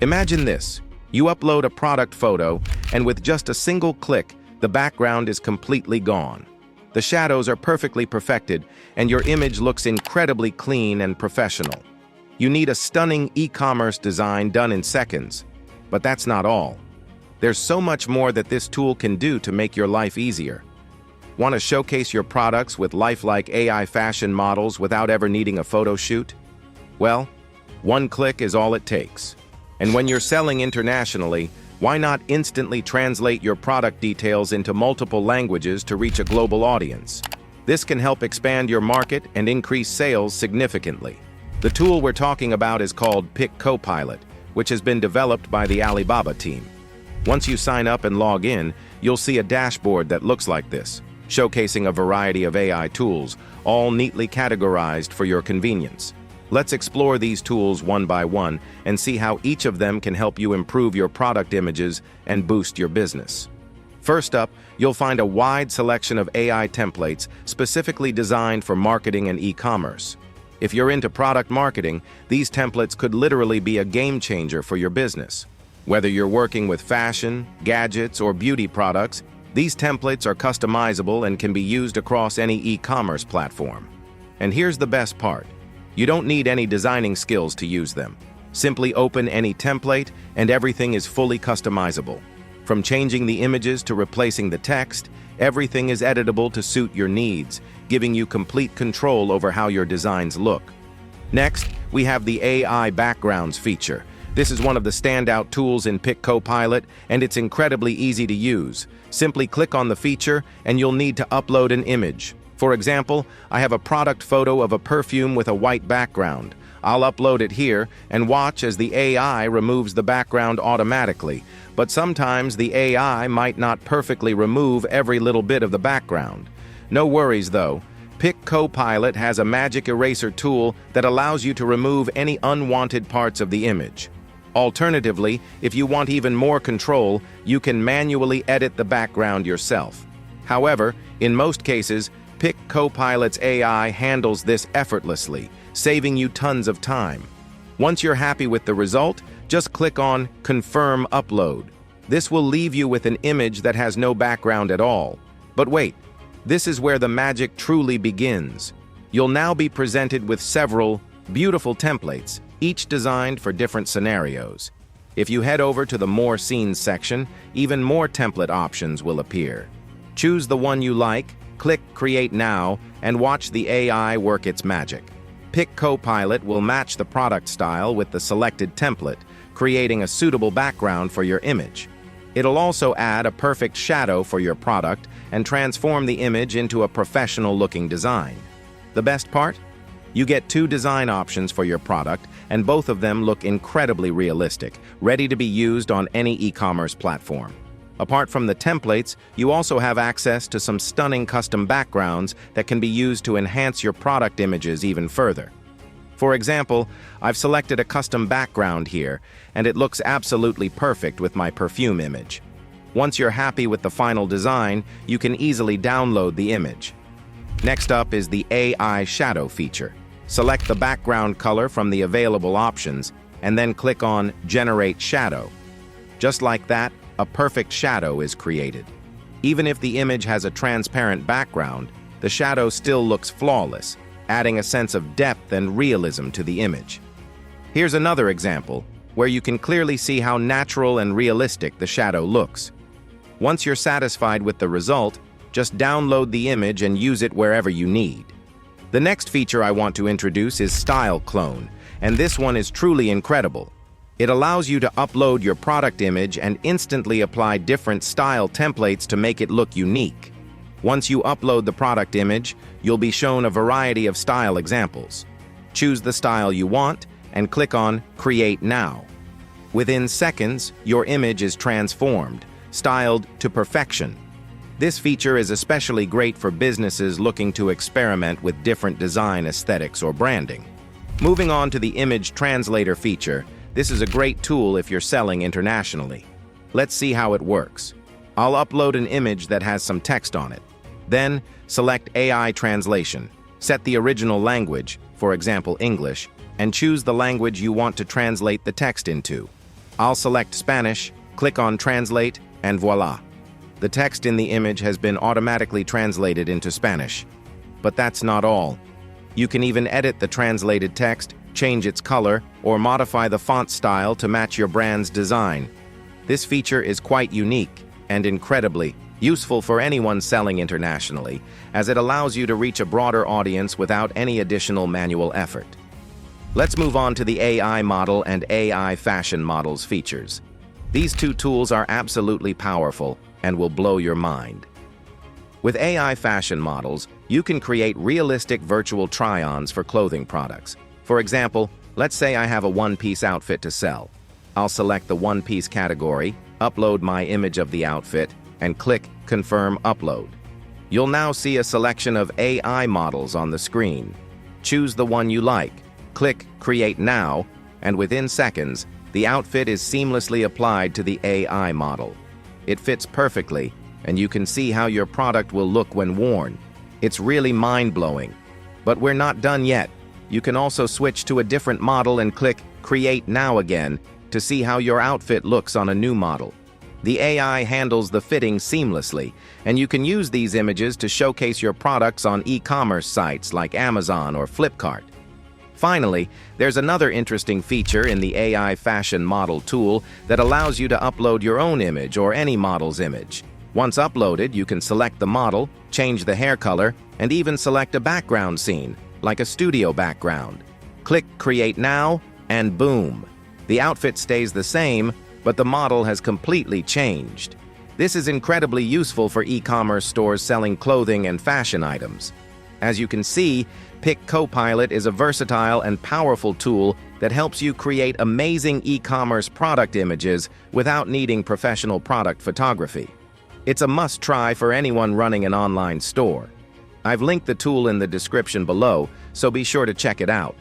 Imagine this. You upload a product photo, and with just a single click, the background is completely gone. The shadows are perfectly perfected, and your image looks incredibly clean and professional. You need a stunning e-commerce design done in seconds. But that's not all. There's so much more that this tool can do to make your life easier. Want to showcase your products with lifelike AI fashion models without ever needing a photo shoot? Well, one click is all it takes. And when you're selling internationally, why not instantly translate your product details into multiple languages to reach a global audience? This can help expand your market and increase sales significantly. The tool we're talking about is called Pik Co-Pilot, which has been developed by the Alibaba team. Once you sign up and log in, you'll see a dashboard that looks like this, showcasing a variety of AI tools, all neatly categorized for your convenience. Let's explore these tools one by one and see how each of them can help you improve your product images and boost your business. First up, you'll find a wide selection of AI templates specifically designed for marketing and e-commerce. If you're into product marketing, these templates could literally be a game changer for your business. Whether you're working with fashion, gadgets, or beauty products, these templates are customizable and can be used across any e-commerce platform. And here's the best part. You don't need any designing skills to use them. Simply open any template and everything is fully customizable. From changing the images to replacing the text, everything is editable to suit your needs, giving you complete control over how your designs look. Next, we have the AI Backgrounds feature. This is one of the standout tools in Pik Co-Pilot, and it's incredibly easy to use. Simply click on the feature and you'll need to upload an image. For example, I have a product photo of a perfume with a white background. I'll upload it here and watch as the AI removes the background automatically. But sometimes the AI might not perfectly remove every little bit of the background. No worries though. Pik Co-Pilot has a magic eraser tool that allows you to remove any unwanted parts of the image. Alternatively, if you want even more control, you can manually edit the background yourself. However, in most cases, Pik Co-Pilot's AI handles this effortlessly, saving you tons of time. Once you're happy with the result, just click on Confirm Upload. This will leave you with an image that has no background at all. But wait, this is where the magic truly begins. You'll now be presented with several beautiful templates, each designed for different scenarios. If you head over to the More Scenes section, even more template options will appear. Choose the one you like, click Create Now, and watch the AI work its magic. Pik Co-Pilot will match the product style with the selected template, creating a suitable background for your image. It'll also add a perfect shadow for your product and transform the image into a professional-looking design. The best part? You get 2 design options for your product, and both of them look incredibly realistic, ready to be used on any e-commerce platform. Apart from the templates, you also have access to some stunning custom backgrounds that can be used to enhance your product images even further. For example, I've selected a custom background here, and it looks absolutely perfect with my perfume image. Once you're happy with the final design, you can easily download the image. Next up is the AI Shadow feature. Select the background color from the available options, and then click on Generate Shadow. Just like that, a perfect shadow is created. Even if the image has a transparent background, the shadow still looks flawless, adding a sense of depth and realism to the image. Here's another example, where you can clearly see how natural and realistic the shadow looks. Once you're satisfied with the result, just download the image and use it wherever you need. The next feature I want to introduce is Style Clone, and this one is truly incredible. It allows you to upload your product image and instantly apply different style templates to make it look unique. Once you upload the product image, you'll be shown a variety of style examples. Choose the style you want and click on Create Now. Within seconds, your image is transformed, styled to perfection. This feature is especially great for businesses looking to experiment with different design aesthetics or branding. Moving on to the Image Translator feature, this is a great tool if you're selling internationally. Let's see how it works. I'll upload an image that has some text on it. Then, select AI Translation. Set the original language, for example English, and choose the language you want to translate the text into. I'll select Spanish, click on Translate, and voila. The text in the image has been automatically translated into Spanish. But that's not all. You can even edit the translated text, change its color, or modify the font style to match your brand's design. This feature is quite unique and incredibly useful for anyone selling internationally, as it allows you to reach a broader audience without any additional manual effort. Let's move on to the AI model and AI fashion models features. These two tools are absolutely powerful and will blow your mind. With AI fashion models, you can create realistic virtual try-ons for clothing products. For example, let's say I have a one-piece outfit to sell. I'll select the one-piece category, upload my image of the outfit, and click Confirm Upload. You'll now see a selection of AI models on the screen. Choose the one you like, click Create Now, and within seconds, the outfit is seamlessly applied to the AI model. It fits perfectly, and you can see how your product will look when worn. It's really mind-blowing. But we're not done yet. You can also switch to a different model and click Create Now again to see how your outfit looks on a new model. The AI handles the fitting seamlessly, and you can use these images to showcase your products on e-commerce sites like Amazon or Flipkart. Finally, there's another interesting feature in the AI fashion model tool that allows you to upload your own image or any model's image. Once uploaded, you can select the model, change the hair color, and even select a background scene, like a studio background. Click Create Now, and boom! The outfit stays the same, but the model has completely changed. This is incredibly useful for e-commerce stores selling clothing and fashion items. As you can see, Pik Co-Pilot is a versatile and powerful tool that helps you create amazing e-commerce product images without needing professional product photography. It's a must-try for anyone running an online store. I've linked the tool in the description below, so be sure to check it out.